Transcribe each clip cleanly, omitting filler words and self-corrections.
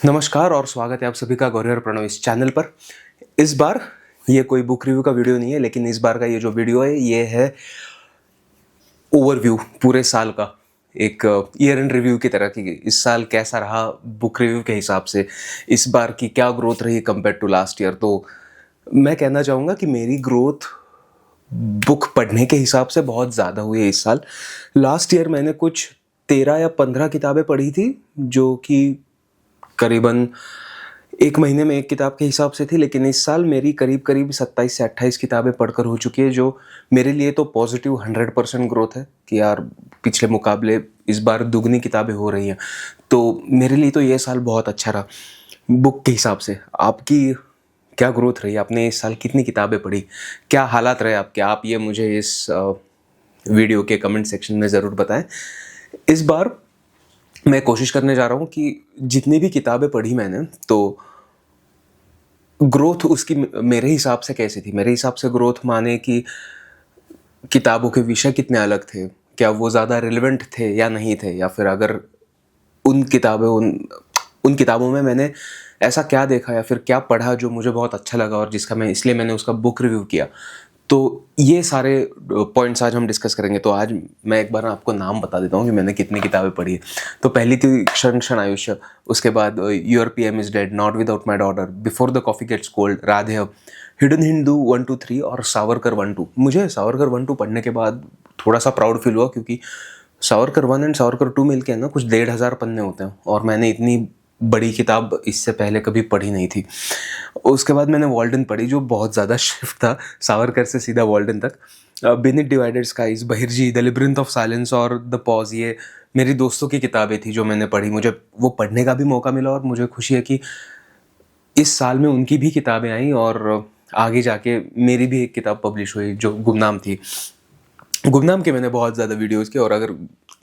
नमस्कार और स्वागत है आप सभी का गौरी और प्रणव इस चैनल पर। इस बार ये कोई बुक रिव्यू का वीडियो नहीं है, लेकिन इस बार का ये जो वीडियो है ये है ओवरव्यू पूरे साल का, एक ईयर एंड रिव्यू की तरह की। इस साल कैसा रहा बुक रिव्यू के हिसाब से, इस बार की क्या ग्रोथ रही कंपेयर टू लास्ट ईयर। तो मैं कहना चाहूँगा कि मेरी ग्रोथ बुक पढ़ने के हिसाब से बहुत ज़्यादा हुई है इस साल। लास्ट ईयर मैंने कुछ 13 या 15 किताबें पढ़ी थी, जो कि करीबन एक महीने में एक किताब के हिसाब से थी, लेकिन इस साल मेरी करीब करीब 27 से 28 किताबें पढ़कर हो चुकी है, जो मेरे लिए तो पॉजिटिव 100% ग्रोथ है कि यार पिछले मुकाबले इस बार दुगनी किताबें हो रही हैं। तो मेरे लिए तो ये साल बहुत अच्छा रहा बुक के हिसाब से। आपकी क्या ग्रोथ रही? आपने इस साल कितनी किताबें पढ़ी? क्या हालात रहे आपके? आप ये मुझे इस वीडियो के कमेंट सेक्शन में ज़रूर बताएं। इस बार मैं कोशिश करने जा रहा हूँ कि जितनी भी किताबें पढ़ी मैंने, तो ग्रोथ उसकी मेरे हिसाब से कैसी थी। मेरे हिसाब से ग्रोथ माने कि किताबों के विषय कितने अलग थे, क्या वो ज़्यादा रिलेवेंट थे या नहीं थे, या फिर अगर उन किताबों में मैंने ऐसा क्या देखा या फिर क्या पढ़ा जो मुझे बहुत अच्छा लगा और जिसका इसलिए मैंने उसका बुक रिव्यू किया। तो ये सारे पॉइंट्स आज हम डिस्कस करेंगे। तो आज मैं एक बार आपको नाम बता देता हूँ कि मैंने कितनी किताबें पढ़ी है। तो पहली थी क्षण क्षण आयुष्य, उसके बाद your PM is dead, not without my daughter, before the coffee gets cold, Radheya, hidden Hindu 1 2 3 और सावरकर 1 2। मुझे सावरकर 1 2 पढ़ने के बाद थोड़ा सा प्राउड फील हुआ, क्योंकि सावरकर 1 एंड सावरकर 2 मिलके ना कुछ 1,500 पन्ने होते हैं, और मैंने इतनी बड़ी किताब इससे पहले कभी पढ़ी नहीं थी। उसके बाद मैंने वॉल्डन पढ़ी, जो बहुत ज़्यादा शिफ्ट था सावरकर से सीधा वॉल्डन तक। Beneath divided skies, Bahirji, the labyrinth of silence और द पॉज, ये मेरी दोस्तों की किताबें थी जो मैंने पढ़ी। मुझे वो पढ़ने का भी मौका मिला और मुझे खुशी है कि इस साल में उनकी भी किताबें आई, और आगे जाके मेरी भी एक किताब पब्लिश हुई जो गुमनाम थी। गुमनाम के मैंने बहुत ज़्यादा वीडियोज़ किए, और अगर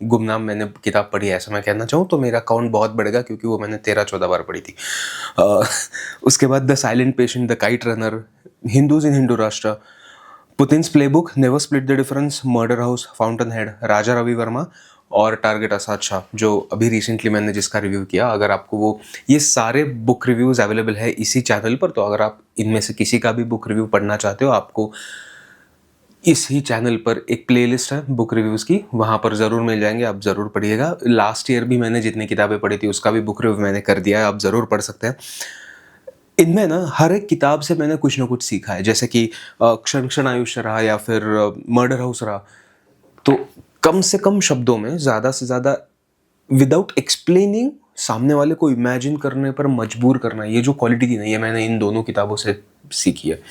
गुमनाम मैंने किताब पढ़ी ऐसा मैं कहना चाहूँ तो मेरा अकाउंट बहुत बढ़ेगा, क्योंकि वो मैंने 13-14 बार पढ़ी थी। उसके बाद the silent patient, the kite runner, Hindus in Hindu Rashtra, Putin's playbook, never split the difference, murder house, fountainhead, Raja Ravi Varma और टारगेट आसाद शाह, जो अभी रिसेंटली मैंने जिसका रिव्यू किया। अगर आपको वो ये सारे बुक रिव्यूज़ अवेलेबल है इसी चैनल पर, तो अगर आप इनमें से किसी का भी बुक रिव्यू पढ़ना चाहते हो, आपको इसी चैनल पर एक प्लेलिस्ट है बुक रिव्यूज़ की, वहाँ पर ज़रूर मिल जाएंगे, आप ज़रूर पढ़िएगा। लास्ट ईयर भी मैंने जितनी किताबें पढ़ी थी उसका भी बुक रिव्यू मैंने कर दिया है, आप ज़रूर पढ़ सकते हैं। इनमें ना हर एक किताब से मैंने कुछ ना कुछ सीखा है, जैसे कि क्षण क्षण आयुष्य रहा या फिर मर्डर हाउस रहा। तो कम से कम शब्दों में ज़्यादा से ज़्यादा विदाउट एक्सप्लेनिंग सामने वाले को इमेजिन करने पर मजबूर करना, ये जो क्वालिटी थी ना, ये मैंने इन दोनों किताबों से सीखी है।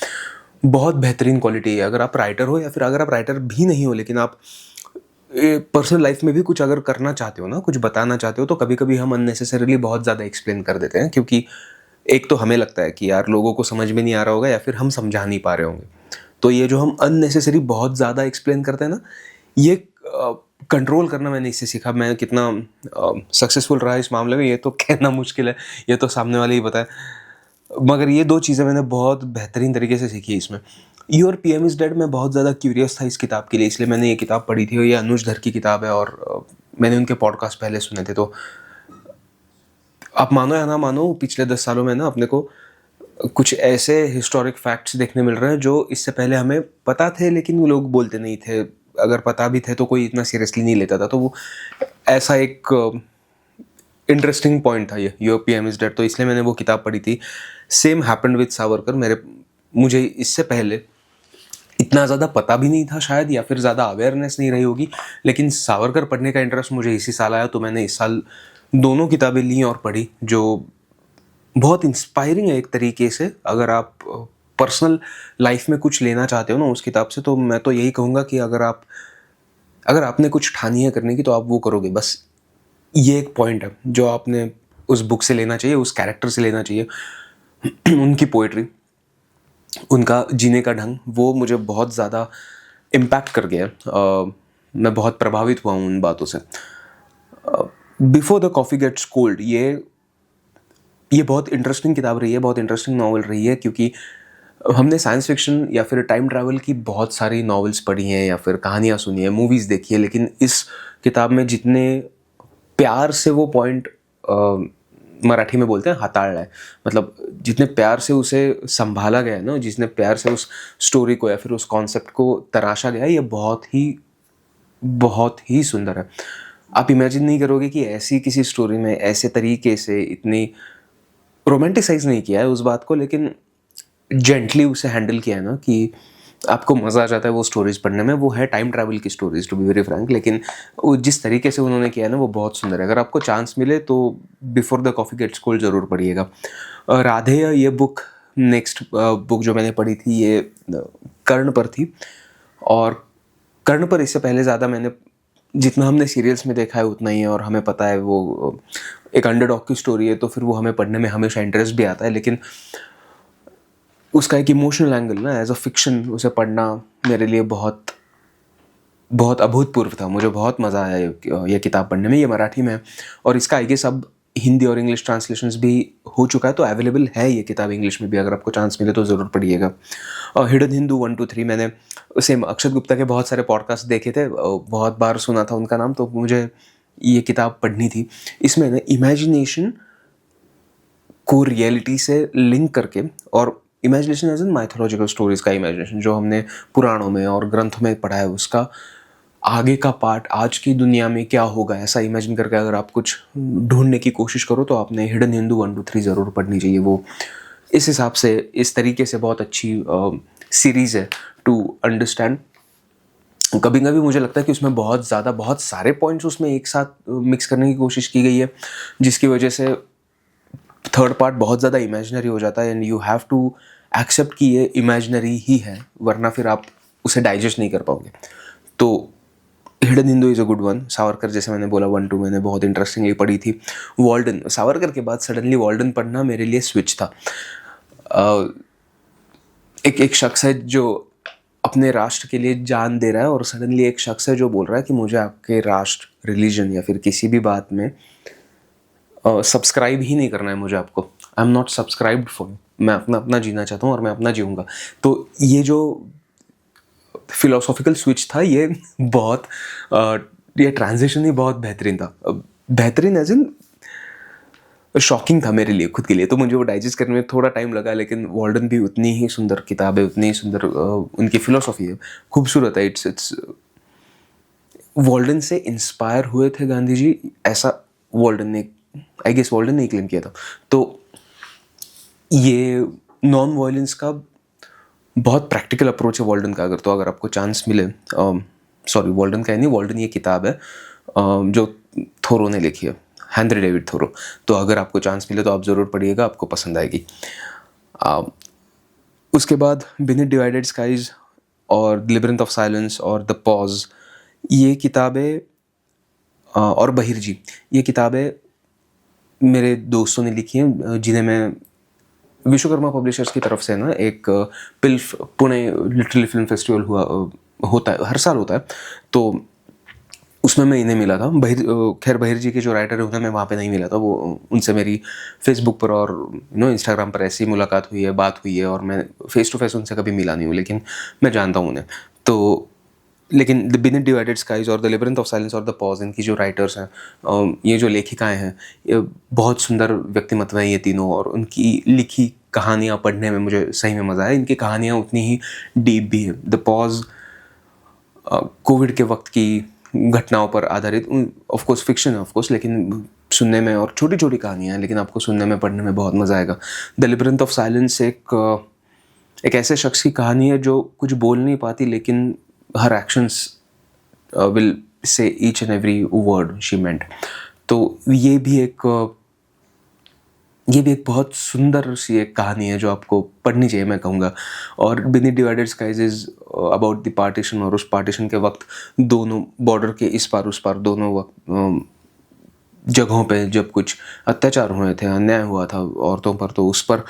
बहुत बेहतरीन क्वालिटी है। अगर आप राइटर हो या फिर अगर आप राइटर भी नहीं हो, लेकिन आप पर्सनल लाइफ में भी कुछ अगर करना चाहते हो ना, कुछ बताना चाहते हो, तो कभी कभी हम अननेसेसरीली बहुत ज़्यादा एक्सप्लेन कर देते हैं, क्योंकि एक तो हमें लगता है कि यार लोगों को समझ में नहीं आ रहा होगा या फिर हम समझा नहीं पा रहे होंगे। तो ये जो हम अननेसेसरी बहुत ज़्यादा एक्सप्लेन करते हैं ना, ये कंट्रोल करना मैंने इससे सीखा। मैं कितना सक्सेसफुल रहा इस मामले में ये तो कहना मुश्किल है, ये तो सामने वाले ही बताए। मगर ये दो चीज़ें मैंने बहुत बेहतरीन तरीके से सीखी इसमें। योर पीएम इज़ डेड, मैं बहुत ज़्यादा क्यूरियस था इस किताब के लिए, इसलिए मैंने ये किताब पढ़ी थी। ये अनुज धर की किताब है, और मैंने उनके पॉडकास्ट पहले सुने थे। तो आप मानो या ना मानो, पिछले 10 सालों में ना अपने को कुछ ऐसे हिस्टोरिक फैक्ट्स देखने मिल रहे हैं जो इससे पहले हमें पता थे, लेकिन वो लोग बोलते नहीं थे। अगर पता भी थे तो कोई इतना सीरियसली नहीं लेता था। तो वो ऐसा एक इंटरेस्टिंग पॉइंट था ये योर पीएम इज़ डेड, तो इसलिए मैंने वो किताब पढ़ी थी। Same happened with Savarkar. मुझे इससे पहले इतना ज़्यादा पता भी नहीं था शायद, या फिर ज़्यादा अवेयरनेस नहीं रही होगी, लेकिन सावरकर पढ़ने का इंटरेस्ट मुझे इसी साल आया। तो मैंने इस साल दोनों किताबें ली और पढ़ी, जो बहुत इंस्पायरिंग है एक तरीके से। अगर आप पर्सनल लाइफ में कुछ लेना चाहते हो ना उस किताब से, तो मैं तो यही कहूँगा कि अगर आपने कुछ ठानी है करने की, तो आप वो करोगे। बस ये एक पॉइंट है जो आपने उस बुक से लेना चाहिए, उस कैरेक्टर से लेना चाहिए। उनकी पोइट्री, उनका जीने का ढंग, वो मुझे बहुत ज़्यादा इम्पैक्ट कर गया। मैं बहुत प्रभावित हुआ हूँ उन बातों से। Before the coffee gets cold, ये बहुत इंटरेस्टिंग किताब रही है, बहुत इंटरेस्टिंग नावल रही है, क्योंकि हमने साइंस फिक्शन या फिर टाइम ट्रैवल की बहुत सारी नॉवेल्स पढ़ी हैं या फिर कहानियाँ सुनी है, मूवीज़ देखी है, लेकिन इस किताब में जितने प्यार से वो पॉइंट मराठी में बोलते हैं हाताळला है, मतलब जितने प्यार से उसे संभाला गया है ना, जितने प्यार से उस स्टोरी को या फिर उस कॉन्सेप्ट को तराशा गया है, ये बहुत ही सुंदर है। आप इमेजिन नहीं करोगे कि ऐसी किसी स्टोरी में ऐसे तरीके से इतनी रोमांटिसाइज नहीं किया है उस बात को, लेकिन जेंटली उसे हैंडल किया है ना कि आपको मज़ा आ जाता है वो स्टोरीज पढ़ने में। वो है टाइम ट्रैवल की stories, to be very frank, लेकिन वो जिस तरीके से उन्होंने किया है ना वो बहुत सुंदर है। अगर आपको चांस मिले तो before the coffee gets cold ज़रूर पढ़िएगा। राधेय ये बुक, नेक्स्ट बुक जो मैंने पढ़ी थी ये कर्ण पर थी, और कर्ण पर इससे पहले ज़्यादा मैंने, जितना हमने सीरियल्स में देखा है उतना ही है, और हमें पता है वो एक अंडरडॉग की स्टोरी है, तो फिर वो हमें पढ़ने में हमेशा इंटरेस्ट भी आता है। लेकिन उसका एक इमोशनल एंगल ना, एज अ फिक्शन उसे पढ़ना मेरे लिए बहुत बहुत अभूतपूर्व था। मुझे बहुत मज़ा आया ये किताब पढ़ने में। ये मराठी में है और इसका आई गेस अब हिंदी और इंग्लिश ट्रांसलेशंस भी हो चुका है, तो अवेलेबल है ये किताब इंग्लिश में भी। अगर आपको चांस मिले तो ज़रूर पढ़िएगा। और हिडन हिंदू 1 2 3 मैंने सेम अक्षत गुप्ता के बहुत सारे पॉडकास्ट देखे थे, बहुत बार सुना था उनका नाम, तो मुझे ये किताब पढ़नी थी। इसमें ना इमेजिनेशन को रियलिटी से लिंक करके, और imagination as in mythological stories का इमेजिनेशन जो हमने पुराणों में और ग्रंथों में पढ़ा है, उसका आगे का पार्ट आज की दुनिया में क्या होगा ऐसा इमेजिन करके अगर आप कुछ ढूंढने की कोशिश करो तो आपने हिडन हिंदू 1 2 3 ज़रूर पढ़नी चाहिए। वो इस हिसाब से, इस तरीके से बहुत अच्छी सीरीज़ है टू अंडरस्टैंड। कभी कभी मुझे लगता है कि उसमें बहुत सारे पॉइंट्स उसमें एक साथ मिक्स करने की कोशिश की गई है, जिसकी वजह से थर्ड पार्ट बहुत ज़्यादा इमेजिनरी हो जाता है, and you have to accept कि ये इमेजिनरी ही है, वरना फिर आप उसे डाइजेस्ट नहीं कर पाओगे। तो hidden Hindu is a good one. Savarkar, जैसे मैंने बोला 1 2 मैंने बहुत इंटरेस्टिंगली पढ़ी थी। वॉल्डन, सावरकर के बाद सडनली वॉल्डन पढ़ना मेरे लिए स्विच था। एक शख्स है जो अपने राष्ट्र के लिए जान दे रहा है, और सडनली एक शख्स है जो बोल रहा है कि मुझे आपके राष्ट्र, रिलीजन या फिर किसी भी बात में सब्सक्राइब ही नहीं करना है मुझे आपको। I am not subscribed for, मैं अपना जीना चाहता हूँ और मैं अपना जीऊँगा। तो ये जो फिलोसॉफिकल स्विच था ये बहुत ये ट्रांजिशन ही बहुत बेहतरीन था। बेहतरीन एज इन शॉकिंग था मेरे लिए खुद के लिए, तो मुझे वो डाइजेस्ट करने में थोड़ा टाइम लगा। लेकिन वॉल्डन भी उतनी ही सुंदर किताब है, उतनी ही सुंदर उनकी फिलोसॉफी है, खूबसूरत है। इट्स वॉल्डन से इंस्पायर हुए थे गांधी जी, ऐसा वॉल्डन ने, आई गेस वॉल्डन ने क्लेम किया था। तो ये नॉन वायलेंस का बहुत प्रैक्टिकल अप्रोच है वॉल्डन का। अगर आपको चांस मिले, सॉरी वॉल्डन का है नहीं, वॉल्डन ये किताब है जो थोरो ने लिखी है, हेनरी डेविड थोरो। तो अगर आपको चांस मिले तो आप ज़रूर पढ़िएगा, आपको पसंद आएगी। उसके बाद बीनीथ डिवाइडेड स्काईज और लेबिरिंथ ऑफ साइलेंस और द पॉज, ये किताबें, और बहिर्जी, ये किताबें मेरे दोस्तों ने लिखी हैं, जिन्हें मैं विश्वकर्मा पब्लिशर्स की तरफ से ना एक पिल्फ, पुणे लिटरेरी फिल्म फेस्टिवल होता है, हर साल होता है, तो उसमें मैं इन्हें मिला था। खैर बहिर जी के जो राइटर है उन्हें मैं वहाँ पे नहीं मिला था, वो उनसे मेरी फेसबुक पर और इंस्टाग्राम पर ऐसी मुलाकात हुई है, बात हुई है, और मैं फेस टू फेस उनसे कभी मिला नहीं हूँ, लेकिन मैं जानता हूँ उन्हें। तो लेकिन द बीनीथ डिवाइडेड स्काईज और द लेबिरिंथ ऑफ साइलेंस और द पॉज, इनकी जो राइटर्स हैं, ये जो लेखिकाएँ हैं, ये बहुत सुंदर व्यक्तिमत्व हैं ये तीनों, और उनकी लिखी कहानियाँ पढ़ने में मुझे सही में मज़ा आया। इनकी कहानियाँ उतनी ही डीप भी है। द पॉज कोविड के वक्त की घटनाओं पर आधारित, ऑफ कोर्स फिक्शन है ऑफ कोर्स, लेकिन सुनने में, और छोटी छोटी कहानियाँ हैं लेकिन आपको सुनने में, पढ़ने में बहुत मज़ा आएगा। द लेबिरिंथ ऑफ साइलेंस एक ऐसे शख्स की कहानी है जो कुछ बोल नहीं पाती, लेकिन her actions will say each and every word she meant. तो ये भी एक बहुत सुंदर सी एक कहानी है जो आपको पढ़नी चाहिए, मैं कहूँगा। और beneath divided skies is about the partition, और उस पार्टीशन के वक्त दोनों बॉर्डर के इस पार उस पार दोनों वक्त जगहों पे जब कुछ अत्याचार हुए थे, अन्याय हुआ था औरतों पर, तो उस पर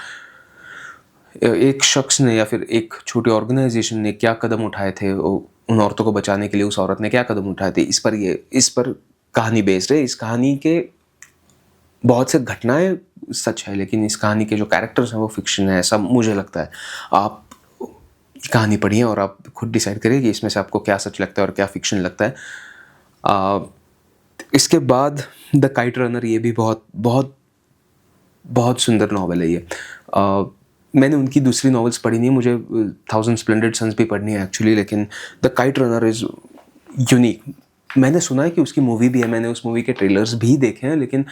एक शख्स ने या फिर एक छोटी ऑर्गेनाइजेशन ने क्या कदम उठाए थे उन औरतों को बचाने के लिए, उस औरत ने क्या कदम उठाए थे, इस पर कहानी बेस्ड है। इस कहानी के बहुत से घटनाएं सच है, लेकिन इस कहानी के जो कैरेक्टर्स हैं वो फिक्शन है, ऐसा मुझे लगता है। आप कहानी पढ़िए और आप खुद डिसाइड करिए कि इसमें से आपको क्या सच लगता है और क्या फिक्शन लगता है। इसके बाद द काइट रनर, ये भी बहुत बहुत बहुत सुंदर नावल है ये। मैंने उनकी दूसरी नॉवेल्स पढ़ी नहीं, मुझे 1000 स्प्लेंडेड सन्स भी पढ़नी है एक्चुअली, लेकिन the kite runner is unique. मैंने सुना है कि उसकी मूवी भी है, मैंने उस मूवी के ट्रेलर्स भी देखे हैं, लेकिन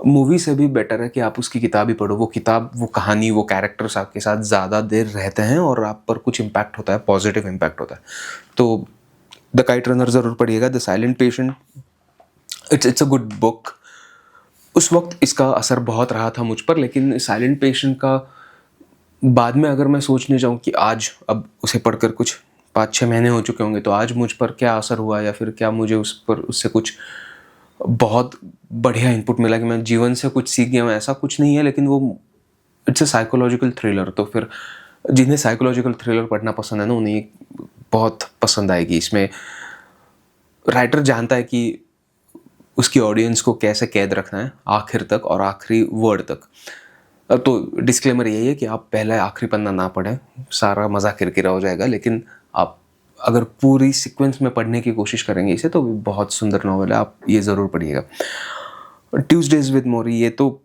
मूवी से भी बेटर है कि आप उसकी किताब ही पढ़ो। वो किताब, वो कहानी, वो कैरेक्टर्स आपके साथ ज़्यादा देर रहते हैं और आप पर कुछ इम्पैक्ट होता है, पॉजिटिव इम्पैक्ट होता है। तो द काइट रनर ज़रूर पढ़िएगा। The silent patient, it's a good book. उस वक्त इसका असर बहुत रहा था मुझ पर, लेकिन साइलेंट पेशेंट का बाद में अगर मैं सोचने जाऊँ कि आज, अब उसे पढ़कर कुछ 5-6 महीने हो चुके होंगे, तो आज मुझ पर क्या असर हुआ या फिर क्या मुझे उससे कुछ बहुत बढ़िया इनपुट मिला कि मैं जीवन से कुछ सीख गया हूँ, ऐसा कुछ नहीं है। लेकिन वो इट्स अ साइकोलॉजिकल थ्रिलर, तो फिर जिन्हें साइकोलॉजिकल थ्रिलर पढ़ना पसंद है ना, उन्हें बहुत पसंद आएगी। इसमें राइटर जानता है कि उसकी ऑडियंस को कैसे कैद रखना है आखिर तक और आखिरी वर्ड तक। तो डिस्क्लेमर यही है कि आप पहले आखिरी पन्ना ना पढ़ें, सारा मज़ा किरकिरा हो जाएगा। लेकिन आप अगर पूरी सीक्वेंस में पढ़ने की कोशिश करेंगे इसे, तो बहुत सुंदर नॉवल है, आप ये ज़रूर पढ़िएगा। ट्यूसडेज विद मोरी, ये तो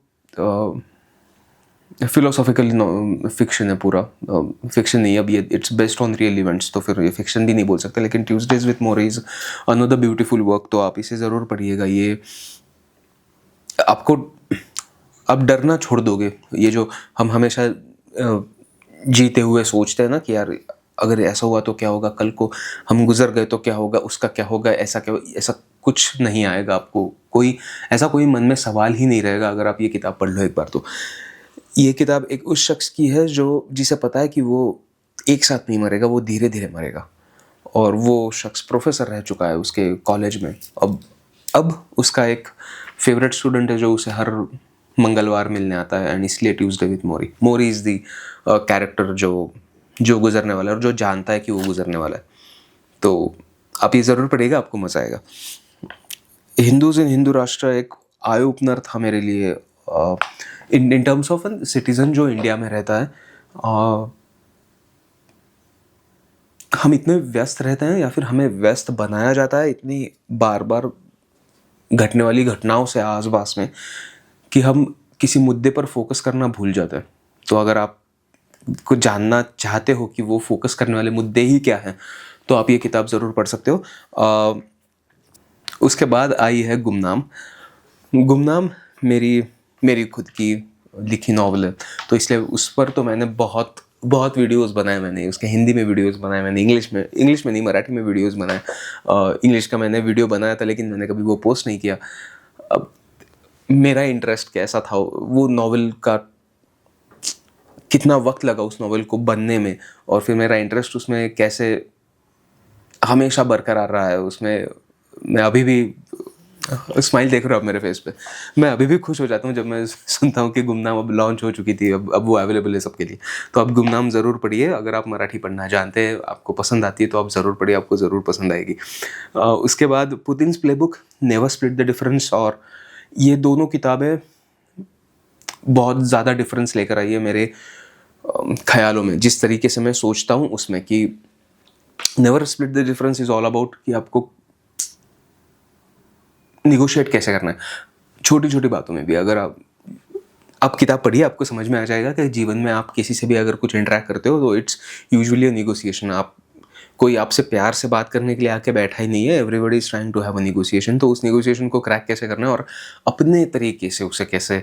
फिलोसॉफिकल फिक्शन है पूरा, फिक्शन नहीं, अब ये it's based on real events, तो फिर ये फिक्शन भी नहीं बोल सकते। लेकिन Tuesdays with Mori is another beautiful work, तो आप इसे ज़रूर पढ़िएगा। ये आपको, आप डरना छोड़ दोगे। ये जो हम हमेशा जीते हुए सोचते हैं ना कि यार अगर ऐसा हुआ तो क्या होगा, कल को हम गुजर गए तो क्या होगा, उसका क्या होगा, ऐसा क्या, ऐसा कुछ नहीं आएगा आपको, कोई मन में सवाल ही नहीं रहेगा अगर आप ये किताब पढ़ लो एक बार। तो ये किताब एक उस शख्स की है जिसे पता है कि वो एक साथ नहीं मरेगा, वो धीरे धीरे मरेगा, और वो शख्स प्रोफेसर रह चुका है उसके कॉलेज में। अब उसका एक फेवरेट स्टूडेंट है जो उसे हर मंगलवार मिलने आता है, एंड इसलिए Tuesday with Mori. Mori is the character जो गुजरने वाला है और जो जानता है कि वो गुजरने वाला है। तो आप ये ज़रूर पढ़िएगा, आपको मज़ा आएगा। हिंदूज इन हिंदू राष्ट्र एक आई ओपनर था मेरे लिए, in terms of an citizen जो इंडिया में रहता है। हम इतने व्यस्त रहते हैं या फिर हमें व्यस्त बनाया जाता है इतनी बार बार घटने वाली घटनाओं से आसपास में, कि हम किसी मुद्दे पर फोकस करना भूल जाते हैं। तो अगर आप को जानना चाहते हो कि वो फोकस करने वाले मुद्दे ही क्या हैं, तो आप ये किताब ज़रूर पढ़ सकते हो। उसके बाद आई है गुमनाम। गुमनाम मेरी खुद की लिखी नावल है, तो इसलिए उस पर तो मैंने बहुत वीडियोस बनाए। मैंने उसके हिंदी में वीडियोस बनाए, मैंने इंग्लिश में नहीं, मराठी में वीडियोस बनाए। इंग्लिश का मैंने वीडियो बनाया था, लेकिन मैंने कभी वो पोस्ट नहीं किया। अब मेरा इंटरेस्ट कैसा था, वो नावल का कितना वक्त लगा उस नावल को बनने में, और फिर मेरा इंटरेस्ट उसमें कैसे हमेशा बरकरार रहा है उसमें। मैं अभी भी स्माइल देख रहा हूँ आप मेरे फेस पे, मैं अभी भी खुश हो जाता हूँ जब मैं सुनता हूँ कि गुमनाम अब लॉन्च हो चुकी थी, अब वो अवेलेबल है सबके लिए। तो आप गुमनाम ज़रूर पढ़िए। अगर आप मराठी पढ़ना जानते हैं, आपको पसंद आती है, तो आप ज़रूर पढ़िए, आपको ज़रूर पसंद आएगी। उसके बाद Putin's playbook, never split the difference, और ये दोनों किताबें बहुत ज़्यादा डिफरेंस लेकर आई है मेरे ख्यालों में, जिस तरीके से मैं सोचता हूँ उसमें। कि never split the difference is all about कि आपको निगोशिएट कैसे करना है छोटी छोटी बातों में भी। अगर आप किताब पढ़िए, आपको समझ में आ जाएगा कि जीवन में आप किसी से भी अगर कुछ इंटरेक्ट करते हो तो इट्स यूजुअली अ निगोशिएशन। कोई आपसे प्यार से बात करने के लिए आके बैठा ही नहीं है, everybody is trying to have a negotiation. तो उस निगोशिएशन को क्रैक कैसे करना है और अपने तरीके से उसे कैसे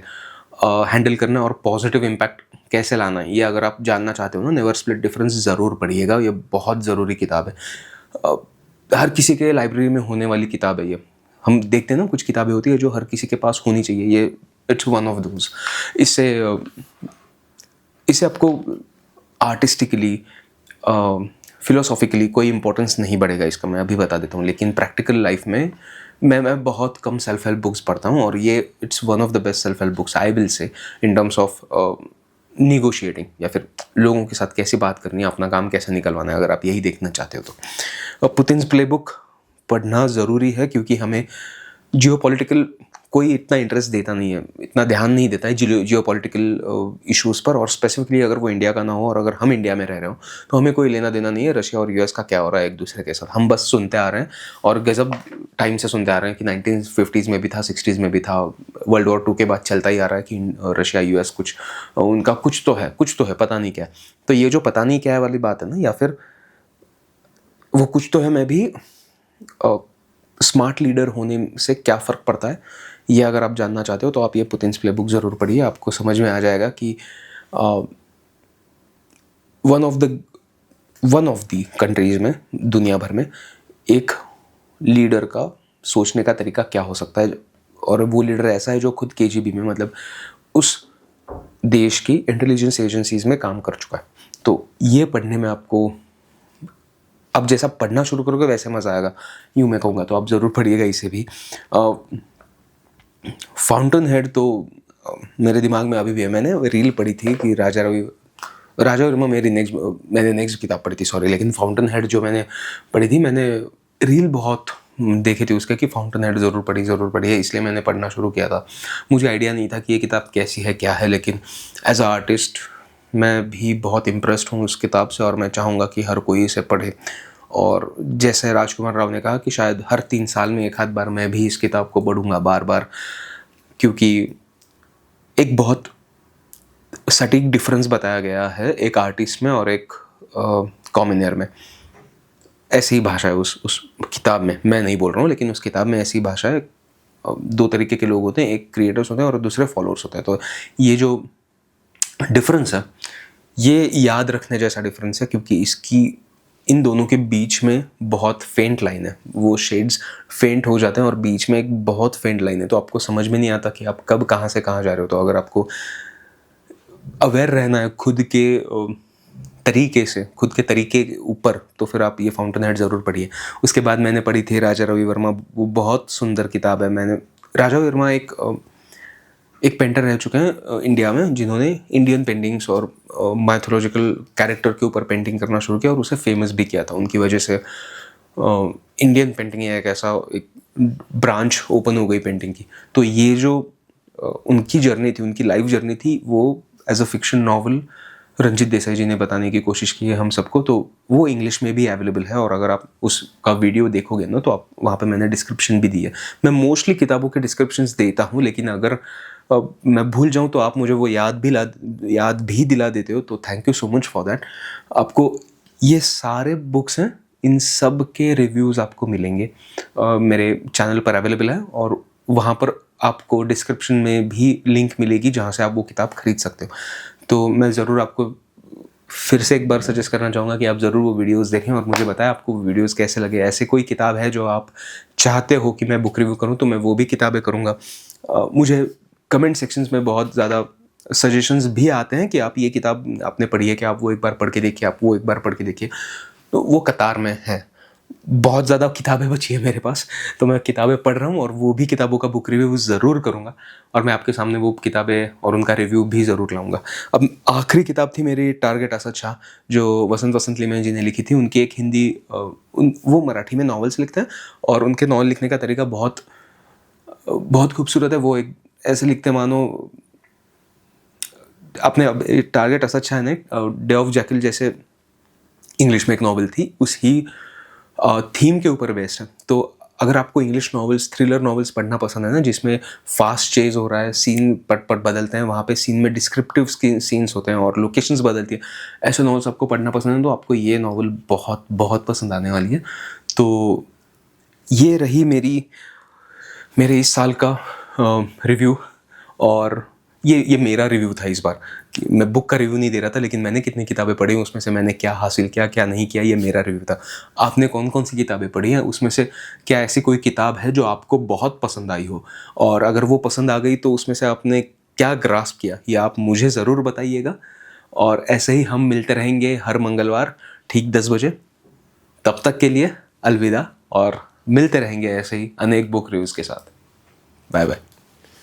हैंडल करना है और पॉजिटिव इम्पैक्ट कैसे लाना है, ये अगर आप जानना चाहते हो ना, नेवर स्प्लिट डिफरेंस ज़रूर पढ़िएगा। ये बहुत ज़रूरी किताब है, हर किसी के लाइब्रेरी में होने वाली किताब है ये। हम देखते हैं ना, कुछ किताबें होती है जो हर किसी के पास होनी चाहिए, ये इट्स वन ऑफ दोज। इससे आपको आर्टिस्टिकली, फिलोसॉफिकली कोई इंपॉर्टेंस नहीं बढ़ेगा इसका, मैं अभी बता देता हूँ। लेकिन प्रैक्टिकल लाइफ में मैं बहुत कम सेल्फ हेल्प बुक्स पढ़ता हूँ, और ये it's one of the best self help books I will say, in terms of negotiating, या फिर लोगों के साथ कैसे बात करनी है, अपना काम कैसे निकलवाना है, अगर आप यही देखना चाहते हो तो। पुतिन्स प्लेबुक पढ़ना ज़रूरी है, क्योंकि हमें जियोपॉलिटिकल कोई इतना इंटरेस्ट देता नहीं है, इतना ध्यान नहीं देता है जियोपॉलिटिकल इश्यूज़ पर, और स्पेसिफिकली अगर वो इंडिया का ना हो और अगर हम इंडिया में रह रहे हो तो हमें कोई लेना देना नहीं है रशिया और यूएस का क्या हो रहा है एक दूसरे के साथ। हम बस सुनते आ रहे हैं और गजब टाइम से सुनते आ रहे हैं कि 1950s में भी था, 60s में भी था, वर्ल्ड वॉर 2 के बाद चलता ही आ रहा है कि रशिया यूएस कुछ उनका कुछ तो है, पता नहीं क्या है। तो ये जो पता नहीं क्या है वाली बात है ना, या फिर वो कुछ तो है में भी स्मार्ट लीडर होने से क्या फ़र्क पड़ता है, ये अगर आप जानना चाहते हो तो आप ये पुतिन्स प्लेबुक ज़रूर पढ़िए। आपको समझ में आ जाएगा कि वन ऑफ द कंट्रीज़ में, दुनिया भर में, एक लीडर का सोचने का तरीका क्या हो सकता है, और वो लीडर ऐसा है जो खुद केजीबी में, मतलब उस देश की इंटेलिजेंस एजेंसीज़ में काम कर चुका है। तो ये पढ़ने में आपको, अब जैसा पढ़ना शुरू करोगे वैसे मज़ा आएगा, यूँ मैं कहूँगा, तो आप ज़रूर पढ़िएगा इसे भी। फाउंटेन हेड तो मेरे दिमाग में अभी भी है। मैंने रील पढ़ी थी कि राजा वर्मा मैंने नेक्स्ट किताब पढ़ी थी, सॉरी, लेकिन फाउंटेन हेड जो मैंने पढ़ी थी, मैंने रील बहुत देखी थी उसके कि फाउंटेन हेड ज़रूर पढ़िए, इसलिए मैंने पढ़ना शुरू किया था। मुझे आइडिया नहीं था कि ये किताब कैसी है, क्या है, लेकिन एज अ आर्टिस्ट मैं भी बहुत इम्प्रेस्ड हूँ उस किताब से, और मैं चाहूँगा कि हर कोई इसे पढ़े। और जैसे राजकुमार राव ने कहा कि शायद हर 3 साल में एक आध बार मैं भी इस किताब को पढ़ूँगा बार बार, क्योंकि एक बहुत सटीक डिफरेंस बताया गया है एक आर्टिस्ट में और एक कॉमनर में। ऐसी ही भाषा है उस किताब में, मैं नहीं बोल रहा हूँ, लेकिन उस किताब में ऐसी भाषा है। 2 तरीके के लोग होते हैं, एक क्रिएटर्स होते हैं और दूसरे फॉलोअर्स होते हैं। तो ये जो डिफरेंस है ये याद रखने जैसा डिफरेंस है, क्योंकि इन दोनों के बीच में बहुत फेंट लाइन है, वो शेड्स फेंट हो जाते हैं और बीच में एक बहुत फेंट लाइन है, तो आपको समझ में नहीं आता कि आप कब कहाँ से कहाँ जा रहे हो। तो अगर आपको अवेयर रहना है खुद के तरीके के ऊपर, तो फिर आप ये फाउंटेन हेड ज़रूर पढ़िए। उसके बाद मैंने पढ़ी थी राजा रवि वर्मा, वो बहुत सुंदर किताब है। राजा रवि वर्मा एक पेंटर रह चुके हैं इंडिया में, जिन्होंने इंडियन पेंटिंग्स और माइथोलॉजिकल कैरेक्टर के ऊपर पेंटिंग करना शुरू किया और उसे फेमस भी किया था। उनकी वजह से इंडियन पेंटिंग एक ऐसा एक ब्रांच ओपन हो गई पेंटिंग की। तो ये जो उनकी जर्नी थी, उनकी लाइफ जर्नी थी, वो as a fiction novel Ranjit Desai ji ने बताने की कोशिश की है हम सबको। तो वो इंग्लिश में भी अवेलेबल है, और अगर आप उसका वीडियो देखोगे ना तो आप वहाँ पे मैंने डिस्क्रिप्शन भी दी है। मैं मोस्टली किताबों के डिस्क्रिप्शंस देता हूँ, लेकिन अगर मैं भूल जाऊँ तो आप मुझे वो याद भी दिला देते हो, तो thank you so much for that. आपको ये सारे बुक्स हैं, इन सब के रिव्यूज़ आपको मिलेंगे मेरे चैनल पर अवेलेबल है, और वहाँ पर आपको डिस्क्रिप्शन में भी लिंक मिलेगी जहाँ से आप वो किताब खरीद सकते हो। तो मैं ज़रूर आपको फिर से एक बार सजेस्ट करना चाहूँगा कि आप ज़रूर वो वीडियोस देखें और मुझे बताएं आपको वो वीडियोस कैसे लगे। ऐसे कोई किताब है जो आप चाहते हो कि मैं बुक रिव्यू करूँ, तो मैं वो भी किताबें करूँगा। मुझे कमेंट सेक्शंस में बहुत ज़्यादा सजेशंस भी आते हैं कि आप ये किताब आपने पढ़ी है, कि आप वो एक बार पढ़ के देखिए, तो वो कतार में है। बहुत ज़्यादा किताबें बची है मेरे पास, तो मैं किताबें पढ़ रहा हूँ और वो भी किताबों का बुक रिव्यू ज़रूर करूँगा, और मैं आपके सामने वो किताबें और उनका रिव्यू भी ज़रूर लाऊंगा। अब आखिरी किताब थी मेरी टारगेट असद शाह, जो वसंत लीमन जी ने लिखी थी। उनकी एक हिंदी वो मराठी में नॉवेल्स लिखते हैं, और उनके नॉवल लिखने का तरीका बहुत बहुत खूबसूरत है। वो एक ऐसे लिखते मानो अपने टारगेट असद शाह ने डे ऑफ जैकिल जैसे इंग्लिश में एक नॉवल थी, उसी थीम के ऊपर बेस्ड है। तो अगर आपको इंग्लिश नॉवेल्स, थ्रिलर नॉवेल्स पढ़ना पसंद है ना, जिसमें फास्ट चेज हो रहा है, सीन पट बदलते हैं, वहाँ पे सीन में डिस्क्रिप्टिव सीन्स होते हैं और लोकेशंस बदलती है, ऐसे नॉवेल्स आपको पढ़ना पसंद है, तो आपको ये नॉवल बहुत बहुत पसंद आने वाली है। तो ये रही मेरे इस साल का रिव्यू, और ये मेरा रिव्यू था इस बार। मैं बुक का रिव्यू नहीं दे रहा था, लेकिन मैंने कितनी किताबें पढ़ी, उसमें से मैंने क्या हासिल किया, क्या नहीं किया, ये मेरा रिव्यू था। आपने कौन कौन सी किताबें पढ़ी हैं, उसमें से क्या ऐसी कोई किताब है जो आपको बहुत पसंद आई हो, और अगर वो पसंद आ गई तो उसमें से आपने क्या ग्रास्प किया, ये आप मुझे ज़रूर बताइएगा। और ऐसे ही हम मिलते रहेंगे हर मंगलवार ठीक 10 बजे। तब तक के लिए अलविदा, और मिलते रहेंगे ऐसे ही अनेक बुक रिव्यूज़ के साथ। Bye bye.